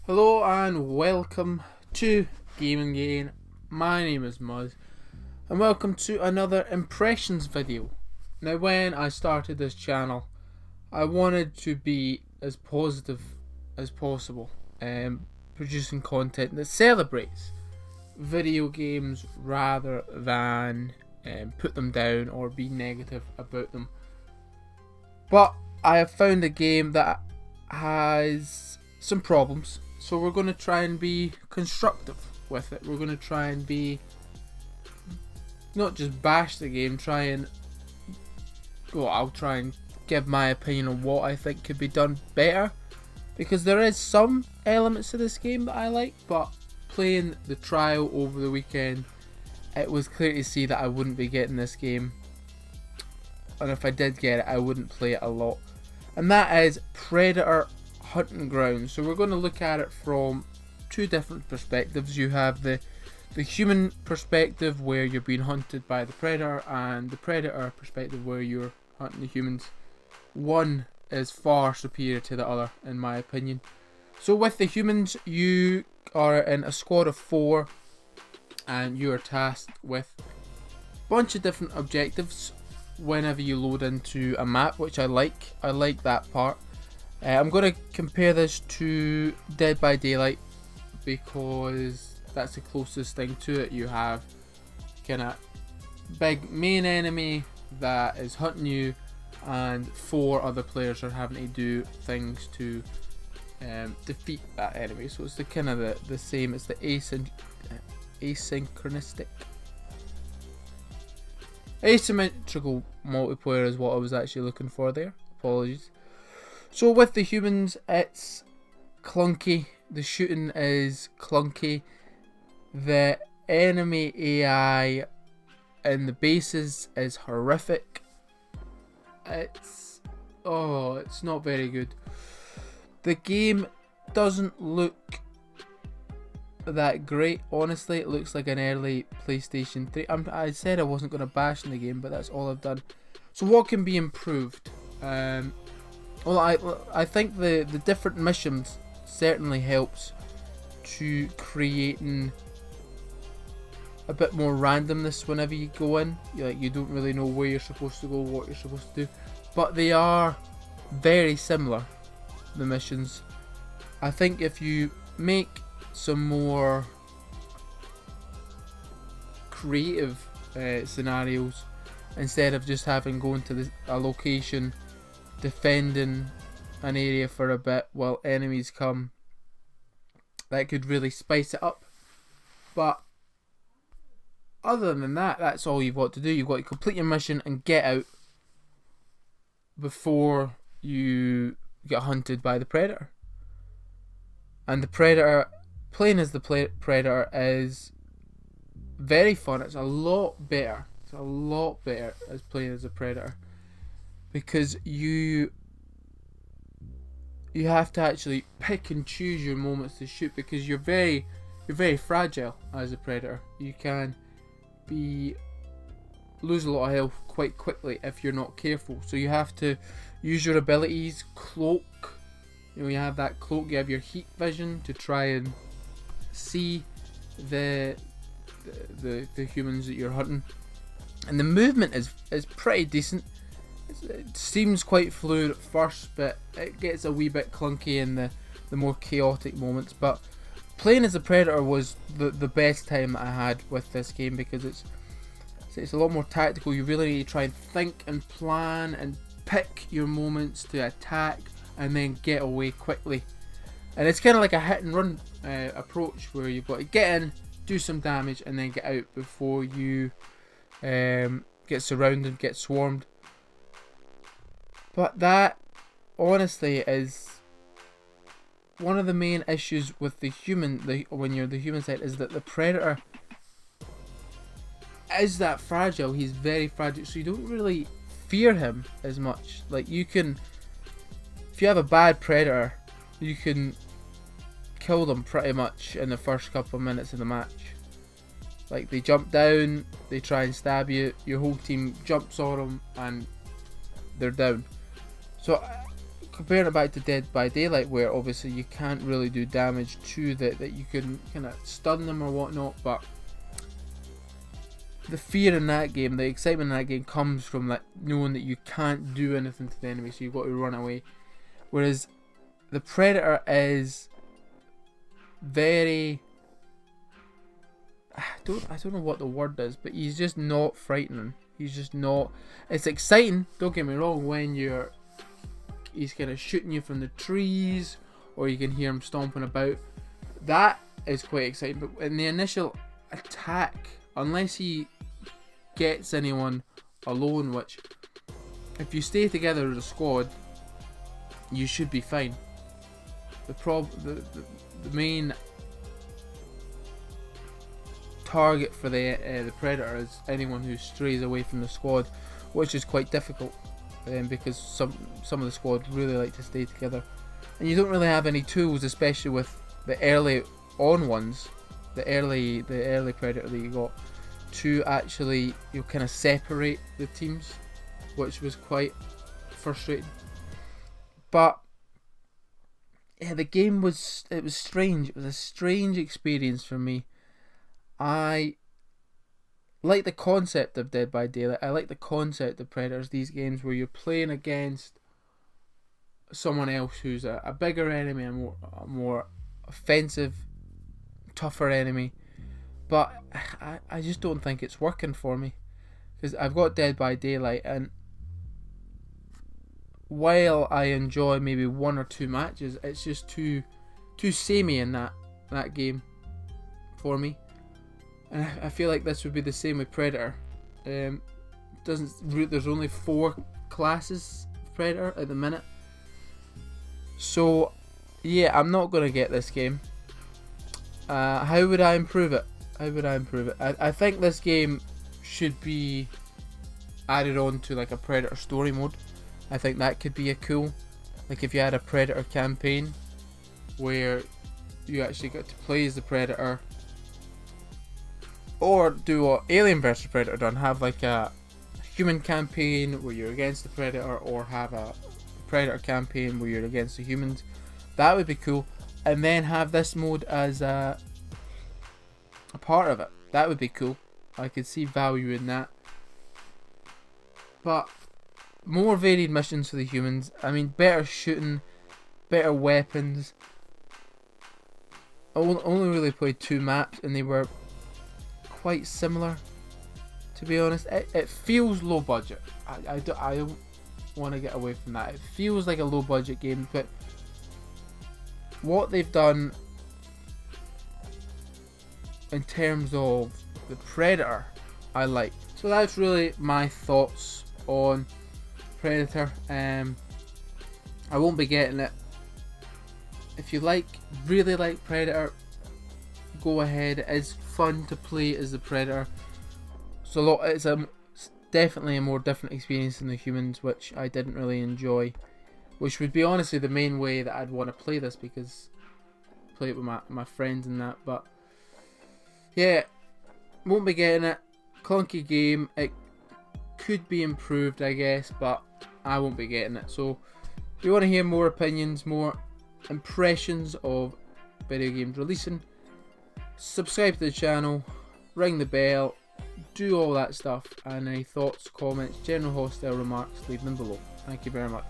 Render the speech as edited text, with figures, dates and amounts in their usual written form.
Hello and welcome to Gaming Gain. My name is Muzz and welcome to another impressions video. Now, when I started this channel, I wanted to be as positive as possible, producing content that celebrates video games rather than put them down or be negative about them. But I have found a game that has some problems, so we're going to try and be constructive with it. We're going to try and be, not just bash the game, I'll try and give my opinion on what I think could be done better, because there is some elements to this game that I like, but playing the trial over the weekend, it was clear to see that I wouldn't be getting this game, and if I did get it, I wouldn't play it a lot. And that is Predator Hunting Grounds. So we're going to look at it from two different perspectives. You have the human perspective where you're being hunted by the predator, and the predator perspective where you're hunting the humans. One is far superior to the other, in my opinion. So with the humans, you are in a squad of 4 and you are tasked with a bunch of different objectives whenever you load into a map, which I like. I like that part. I'm going to compare this to Dead by Daylight because that's the closest thing to it. You have kind of big main enemy that is hunting you, and 4 other players are having to do things to defeat that enemy. So it's the kind of the same. It's the asymmetrical multiplayer is what I was actually looking for there. Apologies. So with the humans, it's clunky. The shooting is clunky. The enemy AI in the bases is horrific. It's not very good. The game doesn't look that great, honestly. It looks like an early PlayStation 3. I said I wasn't going to bash in the game, but that's all I've done. So what can be improved? Well, I think the different missions certainly helps to creating a bit more randomness whenever you go in. You don't really know where you're supposed to go, what you're supposed to do, but they are very similar, the missions. I think if you make some more creative scenarios, instead of just having going to a location, defending an area for a bit while enemies come, that could really spice it up. But other than that, that's all you've got to do. You've got to complete your mission and get out before you get hunted by the predator. And the predator, playing as the predator is very fun. It's a lot better. It's a lot better as playing as a predator, because you have to actually pick and choose your moments to shoot, because you're very fragile as a predator. You can lose a lot of health quite quickly if you're not careful. So you have to use your abilities. Cloak, you have that cloak. You have your heat vision to try and see the humans that you're hunting, and the movement is pretty decent. It seems quite fluid at first, but it gets a wee bit clunky in the more chaotic moments. But playing as a predator was the best time that I had with this game, because it's a lot more tactical. You really need to try and think and plan and pick your moments to attack and then get away quickly. And it's kind of like a hit and run approach, where you've got to get in, do some damage, and then get out before you get surrounded, get swarmed. But that, honestly, is one of the main issues with the human, when you're the human side, is that the predator is that fragile. He's very fragile, so you don't really fear him as much. Like, you can, if you have a bad predator, you can kill them pretty much in the first couple of minutes of the match. Like, they jump down, they try and stab you, your whole team jumps on them, and they're down. So comparing it back to Dead by Daylight, where obviously you can't really do damage to that you can kind of stun them or whatnot, but the fear in that game, the excitement in that game comes from like knowing that you can't do anything to the enemy, so you've got to run away. Whereas the Predator is very, I don't know what the word is, but he's just not frightening. He's just not. It's exciting, don't get me wrong, when he's kind of shooting you from the trees, or you can hear him stomping about. That is quite exciting. But in the initial attack, unless he gets anyone alone, which if you stay together as a squad, you should be fine. The main target for the Predator is anyone who strays away from the squad, which is quite difficult, because some of the squad really like to stay together, and you don't really have any tools, especially with the early on ones, the early Predator that you got, to actually kind of separate the teams, which was quite frustrating. But yeah, the game was strange. It was a strange experience for me. I like the concept of Dead by Daylight. I like the concept of Predators, these games where you're playing against someone else who's a bigger enemy, a more offensive, tougher enemy. But I just don't think it's working for me, because I've got Dead by Daylight, and while I enjoy maybe 1 or 2 matches, it's just too samey in that game for me. And I feel like this would be the same with Predator. There's only 4 classes of Predator at the minute, so yeah, I'm not gonna get this game. How would I improve it? I think this game should be added on to like a Predator story mode. I think that could be a cool, like if you had a Predator campaign where you actually got to play as the Predator, or do what Alien vs Predator done, have like a human campaign where you're against the Predator, or have a Predator campaign where you're against the humans. That would be cool, and then have this mode as a part of it. That would be cool. I could see value in that. But more varied missions for the humans. I mean, better shooting, better weapons. I only really played 2 maps, and they were quite similar, to be honest. It feels low budget. I don't want to get away from that. It feels like a low budget game, but what they've done in terms of the Predator, I like. So that's really my thoughts on Predator. I won't be getting it. If you really like Predator, go ahead. It is fun to play as the Predator. So it's definitely a more different experience than the humans, which I didn't really enjoy. Which would be honestly the main way that I'd want to play this, because I play it with my friends and that. But yeah, won't be getting it. Clunky game. It could be improved, I guess, but I won't be getting it. So if you want to hear more opinions, more impressions of video games releasing, subscribe to the channel, ring the bell, do all that stuff, and any thoughts, comments, general hostile remarks, leave them below. Thank you very much.